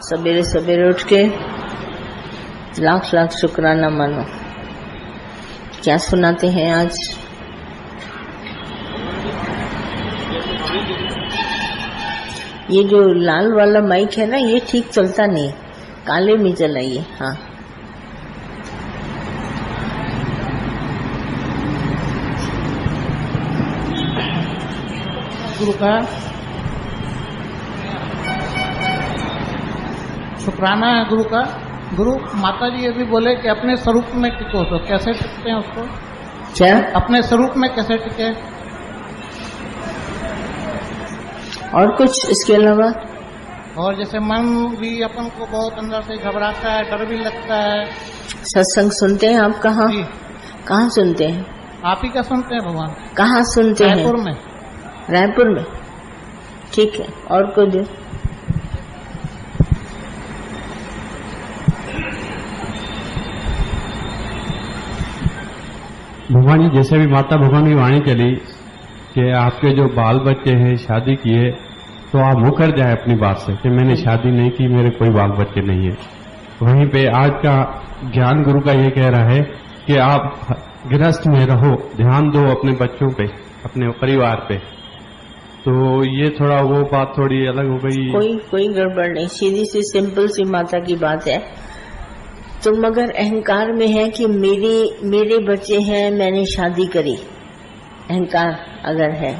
सवेरे सवेरे उठ के लाख लाख शुक्राना मानो। क्या सुनाते हैं आज? ये जो लाल वाला माइक है ना, ये ठीक चलता नहीं, काले में चलाइए। हाँ, गुरु का शुक्राना है गुरु का। गुरु माता जी ये भी बोले कि अपने स्वरूप में टिको, तो कैसे टिकते हैं उसको? क्या अपने स्वरूप में कैसे टिके? और कुछ इसके अलावा? और जैसे मन भी अपन को बहुत अंदर से घबराता है, डर भी लगता है। सत्संग सुनते हैं आप? कहाँ जी, कहाँ सुनते हैं? आप ही का सुनते हैं भगवान। कहाँ सुनते हैं? रायपुर में। रायपुर में, ठीक है। और कुछ? भगवान जी, जैसे भी माता भगवान की वाणी चली कि आपके जो बाल बच्चे हैं शादी किए, तो आप मुकर जाए अपनी बात से कि मैंने शादी नहीं की, मेरे कोई बाल बच्चे नहीं है। वहीं पे आज का ज्ञान गुरु का ये कह रहा है कि आप गृहस्थ में रहो, ध्यान दो अपने बच्चों पे, अपने परिवार पे। तो ये थोड़ा वो बात थोड़ी अलग हो गई। कोई गड़बड़ नहीं, सीधी सी सिंपल सी माता की बात है। तुम अगर अहंकार में है कि मेरे बच्चे हैं, मैंने शादी करी, अहंकार अगर है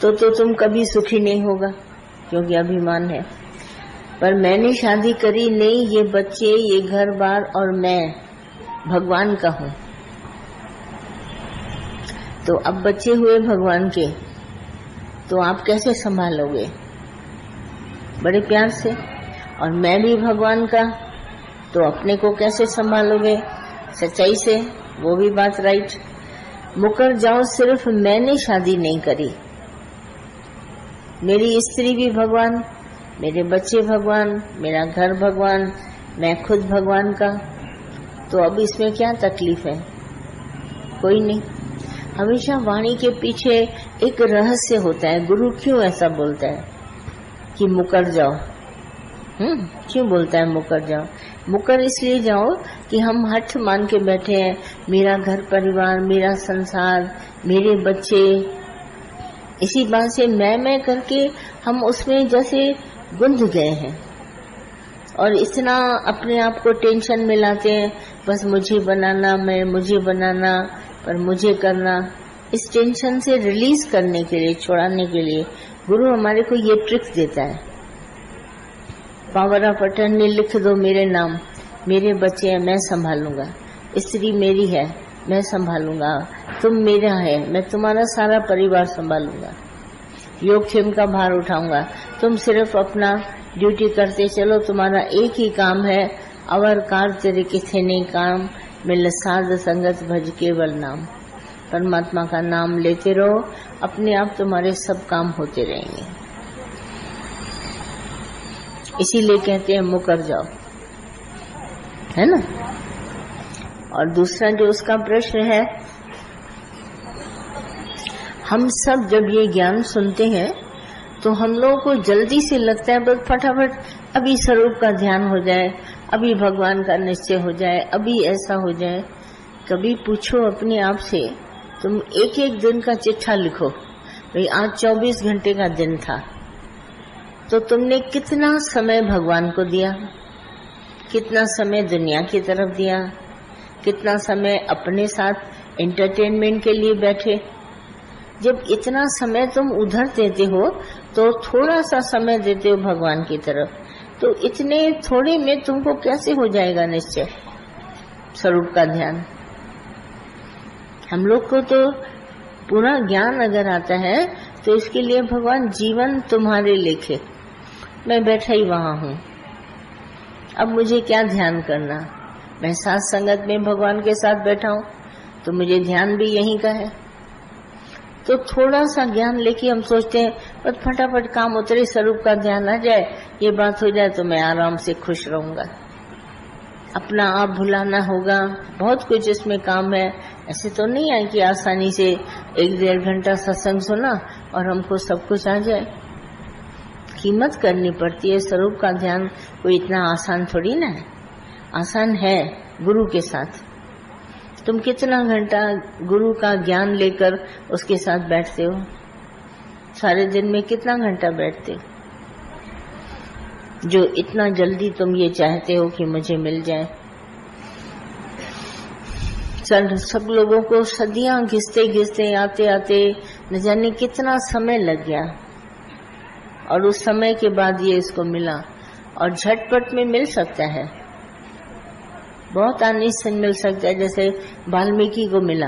तो तुम कभी सुखी नहीं होगा, क्योंकि अभिमान है। पर मैंने शादी करी नहीं, ये बच्चे, ये घर बार और मैं भगवान का हूं। तो अब बच्चे हुए भगवान के, तो आप कैसे संभालोगे? बड़े प्यार से। और मैं भी भगवान का, तो अपने को कैसे संभालोगे? सच्चाई से। वो भी बात राइट। मुकर जाओ सिर्फ मैंने शादी नहीं करी, मेरी स्त्री भी भगवान, मेरे बच्चे भगवान, मेरा घर भगवान, मैं खुद भगवान का। तो अब इसमें क्या तकलीफ है? कोई नहीं। हमेशा वाणी के पीछे एक रहस्य होता है। गुरु क्यों ऐसा बोलता है कि मुकर जाओ? क्यों बोलता है मुकर जाओ? मुकर इसलिए जाओ कि हम हठ मान के बैठे हैं, मेरा घर परिवार, मेरा संसार, मेरे बच्चे। इसी बात से मैं करके हम उसमें जैसे गुंध गए हैं और इतना अपने आप को टेंशन में लाते हैं, बस मुझे बनाना, मुझे बनाना, पर मुझे करना। इस टेंशन से रिलीज करने के लिए, छुड़ाने के लिए गुरु हमारे को ये ट्रिक देता है। पावर ऑफ अटर्नी लिख दो मेरे नाम, मेरे बच्चे हैं, मैं संभालूंगा। स्त्री मेरी है, मैं संभालूंगा। तुम मेरा है, मैं तुम्हारा सारा परिवार संभालूंगा। योग क्षेम का भार उठाऊंगा। तुम सिर्फ अपना ड्यूटी करते चलो, तुम्हारा एक ही काम है, अवर कार तेरे किथे नहीं काम, मिल साध संगत भज केवल नाम। परमात्मा का नाम लेते रहो, अपने आप तुम्हारे सब काम होते रहेंगे। इसीलिए कहते हैं मुकर जाओ, है ना। और दूसरा जो उसका प्रश्न है, हम सब जब ये ज्ञान सुनते हैं तो हम लोगों को जल्दी से लगता है बस फटाफट अभी स्वरूप का ध्यान हो जाए, अभी भगवान का निश्चय हो जाए, अभी ऐसा हो जाए। कभी पूछो अपने आप से, तुम एक एक दिन का चिट्ठा लिखो, भाई आज 24 घंटे का दिन था, तो तुमने कितना समय भगवान को दिया, कितना समय दुनिया की तरफ दिया, कितना समय अपने साथ एंटरटेनमेंट के लिए बैठे। जब इतना समय तुम उधर देते हो तो थोड़ा सा समय देते हो भगवान की तरफ, तो इतने थोड़े में तुमको कैसे हो जाएगा निश्चय स्वरूप का ध्यान? हम लोग को तो पूरा ज्ञान अगर आता है तो इसके लिए भगवान जीवन तुम्हारे लेखे, मैं बैठा ही वहां हूँ, अब मुझे क्या ध्यान करना? मैं साथ संगत में भगवान के साथ बैठा हूँ तो मुझे ध्यान भी यहीं का है। तो थोड़ा सा ज्ञान लेके हम सोचते हैं बस फटाफट काम उतरे, स्वरूप का ध्यान आ जाए, ये बात हो जाए तो मैं आराम से खुश रहूंगा। अपना आप भुलाना होगा, बहुत कुछ इसमें काम है। ऐसे तो नहीं है कि आसानी से 1-1.5 घंटा सत्संग सुना और हमको सब कुछ आ जाए। हिम्मत करनी पड़ती है। स्वरूप का ध्यान कोई इतना आसान थोड़ी ना है। आसान है गुरु के साथ। तुम कितना घंटा गुरु का ज्ञान लेकर उसके साथ बैठते हो? सारे दिन में कितना घंटा बैठते हो? जो इतना जल्दी तुम ये चाहते हो कि मुझे मिल जाए। सब लोगों को सदियां घिसते घिसते आते आते न जाने कितना समय लग गया, और उस समय के बाद ये इसको मिला, और झटपट में मिल सकता है, बहुत आसानी से मिल सकता है। जैसे वाल्मीकि को मिला,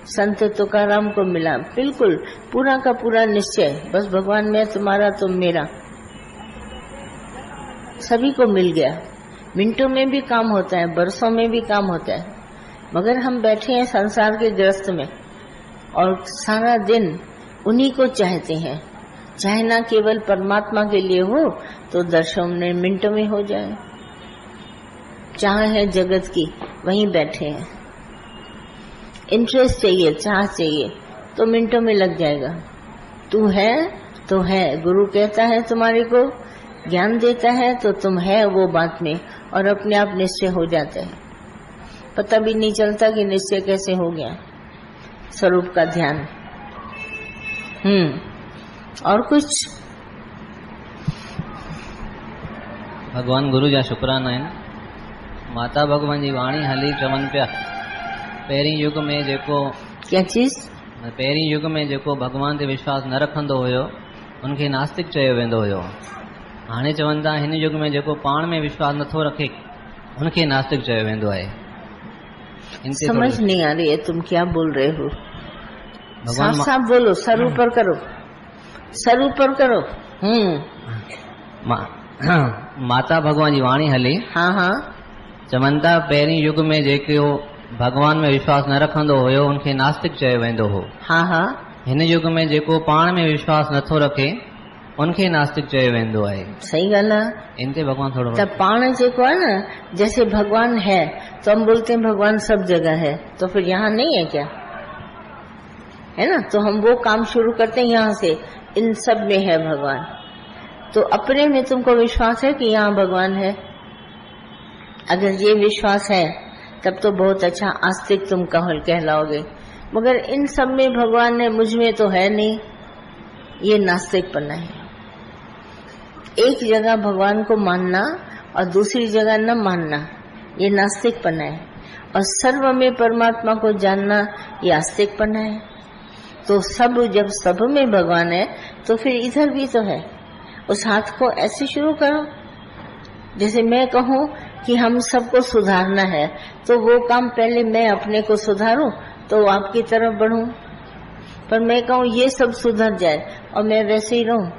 संत तुकाराम को मिला, बिल्कुल पूरा का पूरा निश्चय, बस भगवान मैं तुम्हारा तुम मेरा, सभी को मिल गया। मिनटों में भी काम होता है, बरसों में भी काम होता है, मगर हम बैठे हैं संसार के ग्रस्त में और सारा दिन उन्हीं को चाहते हैं। चाहे ना केवल परमात्मा के लिए हो तो दर्शन में मिनटों में हो जाए। चाह है जगत की, वहीं बैठे हैं। इंटरेस्ट चाहिए, चाह चाहिए तो मिनटों में लग जाएगा। तू है तो है, गुरु कहता है तुम्हारे को, ज्ञान देता है तो तुम है वो बात में, और अपने आप निश्चय हो जाता है। पता भी नहीं चलता कि निश्चय कैसे हो गया। स्वरूप का ध्यान। और कुछ? भगवान गुरु जा शुक्राना आहिनि। माता भगवान जी वाणी हली चवनि पिया, पहिरीं युग में जेको क्या चीज? पहिरीं युग में जेको भगवान ते विश्वास न रखंदो हुयो उनखे नास्तिक चयो वेंदो हुयो। हाणे चवनि था हिन युग में जेको पाण में विश्वास नथो रखे उनखे नास्तिक चयो वेंदो आहे। समझ नहीं आ रही है तुम क्या बोल रहे हो। भगवान साफ साफ बोलो, सर ऊपर करो, सर ऊपर करो। माता भगवान जी वाणी हली। हाँ हाँ, चवनि था पहिरीं युग में जेको भगवान में विश्वास न रखंदो हुयो उनखे नास्तिक चयो वेंदो हो। हाँ हाँ, हिन युग में जेको पाण में विश्वास नथो रखे उनखे नास्तिक चयो वेंदो आहे। सही ॻाल्हि आहे। इन ते भगवान थोड़ो तब पाण जेको है ना, जैसे भगवान है तो हम बोलते हैं भगवान सब जगह है, तो फिर यहाँ नहीं है क्या? है ना, तो हम वो काम शुरू करते हैं यहाँ से, इन सब में है भगवान। तो अपने में तुमको विश्वास है कि यहाँ भगवान है? अगर ये विश्वास है तब तो बहुत अच्छा आस्तिक तुम कहलाओगे। मगर इन सब में भगवान है, मुझ में तो है नहीं, ये नास्तिकपना है। एक जगह भगवान को मानना और दूसरी जगह न मानना, ये नास्तिकपना है। और सर्व में परमात्मा को जानना, ये आस्तिकपना है। तो जब सब में भगवान है तो फिर इधर भी तो है। उस हाथ को ऐसे शुरू करो, जैसे मैं कहूँ कि हम सबको सुधारना है, तो वो काम पहले मैं अपने को सुधारूं तो आपकी तरफ बढ़ूं। पर मैं कहूँ ये सब सुधर जाए और मैं वैसे ही रहूं।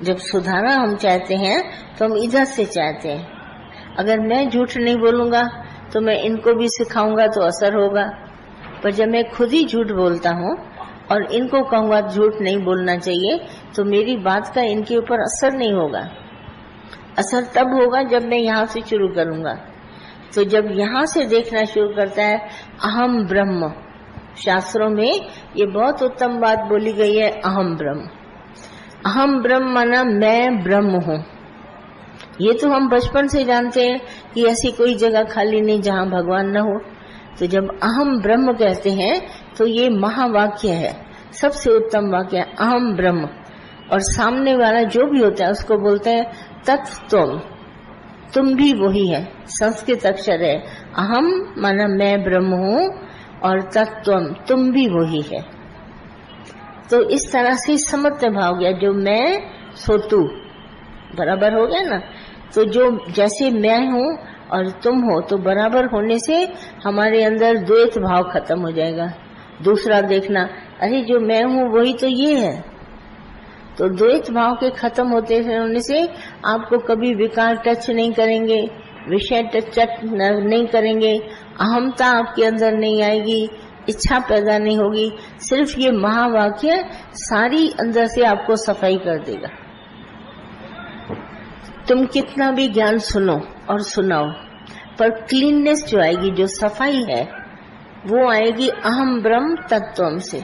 जब सुधारना हम चाहते हैं तो हम इधर से चाहते हैं। अगर मैं झूठ नहीं बोलूंगा तो मैं इनको भी सिखाऊंगा तो असर होगा। पर जब मैं खुद ही झूठ बोलता हूँ और इनको कहूँगा झूठ नहीं बोलना चाहिए, तो मेरी बात का इनके ऊपर असर नहीं होगा। असर तब होगा जब मैं यहाँ से शुरू करूंगा। तो जब यहाँ से देखना शुरू करता है अहम ब्रह्म, शास्त्रों में ये बहुत उत्तम बात बोली गई है, अहम ब्रह्म। अहम ब्रह्म माना मैं ब्रह्म हूँ। ये तो हम बचपन से जानते हैं कि ऐसी कोई जगह खाली नहीं जहाँ भगवान न हो। तो जब अहम ब्रह्म कहते हैं तो ये महावाक्य है, सबसे उत्तम वाक्य है, अहम ब्रह्म। और सामने वाला जो भी होता है उसको बोलते हैं तत्त्वम, तुम भी वही है। संस्कृत अक्षर है, अहम माना मैं ब्रह्म हूँ और तत्त्वम तुम भी वही है। तो इस तरह से समत्व भाव गया, जो मैं सो तू, बराबर हो गया ना। तो जो जैसे मैं हूँ और तुम हो, तो बराबर होने से हमारे अंदर द्वैत भाव खत्म हो जाएगा। दूसरा देखना, अरे जो मैं हूँ वही तो ये है। तो द्वैत भाव के खत्म होते होने से आपको कभी विकार टच नहीं करेंगे, विषय टच नहीं करेंगे, अहमता आपके अंदर नहीं आएगी, इच्छा पैदा नहीं होगी। सिर्फ ये महावाक्य सारी अंदर से आपको सफाई कर देगा। तुम कितना भी ज्ञान सुनो और सुनाओ, पर क्लीननेस जो आएगी, जो सफाई है, वो आएगी अहम ब्रह्म तत्वम से।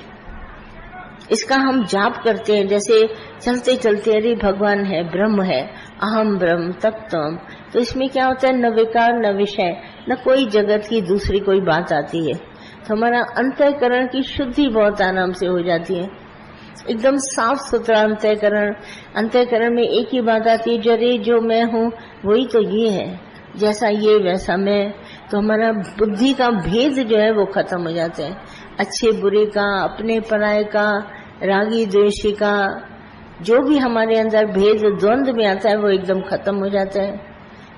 इसका हम जाप करते हैं, जैसे चलते चलते अरे भगवान है, ब्रह्म है, अहम ब्रह्म तत्वम। तो इसमें क्या होता है, न विकार न विषय, न कोई जगत की दूसरी कोई बात आती है। तो हमारा अंतःकरण की शुद्धि बहुत आराम से हो जाती है, एकदम साफ सुथरा अंतःकरण। अंतःकरण में एक ही बात आती है, जरे जो मैं हूँ वही तो ये है, जैसा ये वैसा मैं। तो हमारा बुद्धि का भेद जो है वो खत्म हो जाते हैं, अच्छे बुरे का, अपने पराये का, रागी द्वेषी का, जो भी हमारे अंदर भेद द्वंद्व में आता है वो एकदम खत्म हो जाता है,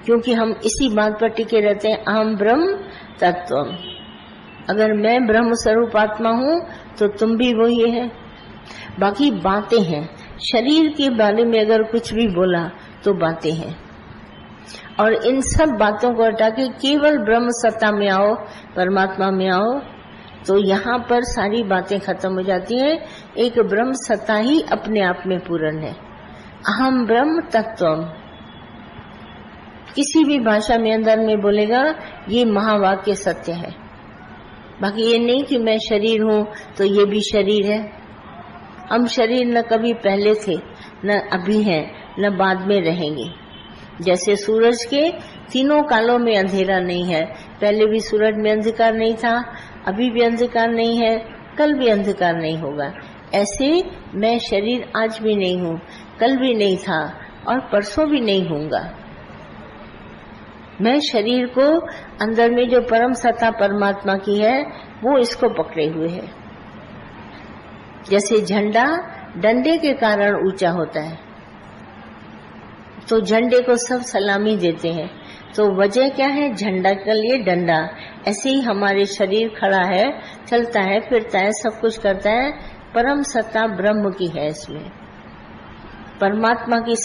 क्योंकि हम इसी बात पर टिके रहते हैं, अहम ब्रह्म तत्वम। अगर मैं ब्रह्म स्वरूप आत्मा हूँ तो तुम भी वही है। बाकी बातें हैं, शरीर के बारे में अगर कुछ भी बोला तो बातें हैं, और इन सब बातों को हटा के केवल ब्रह्म सत्ता में आओ, परमात्मा में आओ, तो यहाँ पर सारी बातें खत्म हो जाती हैं। एक ब्रह्म सत्ता ही अपने आप में पूर्ण है, अहम ब्रह्म तत्वम। किसी भी भाषा में अंदर में बोलेगा ये महावाक्य सत्य है। बाकी ये नहीं कि मैं शरीर हूँ तो ये भी शरीर है। हम शरीर न कभी पहले थे, न अभी हैं, न बाद में रहेंगे। जैसे सूरज के तीनों कालों में अंधेरा नहीं है, पहले भी सूरज में अंधकार नहीं था, अभी भी अंधकार नहीं है, कल भी अंधकार नहीं होगा। ऐसे मैं शरीर आज भी नहीं हूँ, कल भी नहीं था और परसों भी नहीं होऊंगा। मैं शरीर को अंदर में जो परम सत्ता परमात्मा की है वो इसको पकड़े हुए है। जैसे झंडा डंडे के कारण ऊंचा होता है, तो झंडे को सब सलामी देते हैं, तो वजह क्या है, झंडा के लिए डंडा। ऐसे ही हमारे शरीर खड़ा है, चलता है, फिरता है, सब कुछ करता है, परम सत्ता ब्रह्म की है, इसमें परमात्मा की